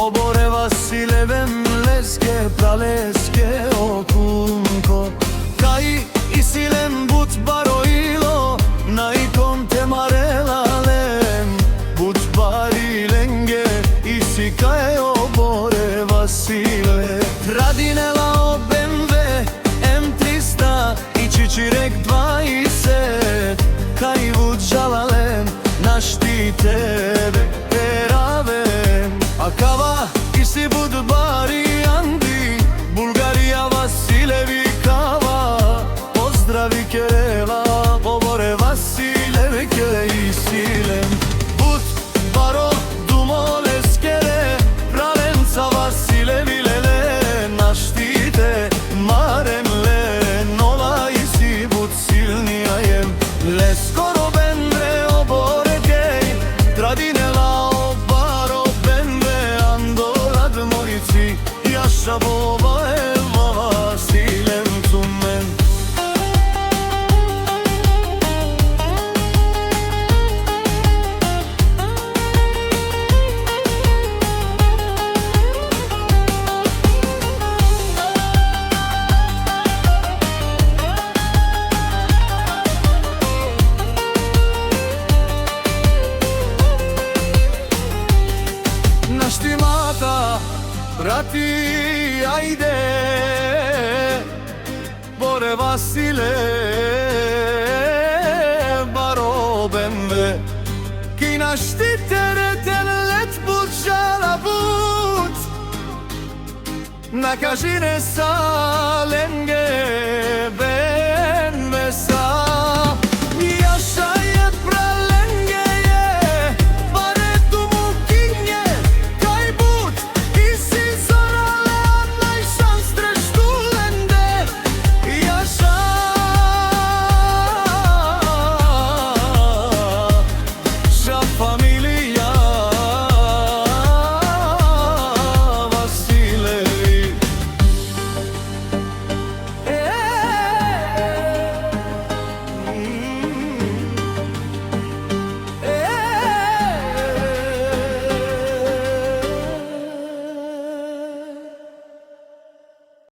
Obore Vasilevem leske praleske okunko Kaj isilem but baroilo Naikon temarelalen But barilenge isikae obore Vasile Radinela o BMW M300 I Čičirek 20 Kaj vud žalalen Našti tebe peravem Akava isi bud bari andi Bulgarija Vasilevi kava Pozdravi Kerela Obore Vasilevke isilem Bud baro dumoleskere Pralenca Vasilevi lele Naštite maremle Nola isi bud silnijajem Leskoro bendre obore gej Tradinela obaro bendre Andorad mojici Jaša bova elva Vasilem tumen Naštimata, brati, ajde Bore Vasile, baro BMW Ki naštite let bud žala bud Nakažine salenge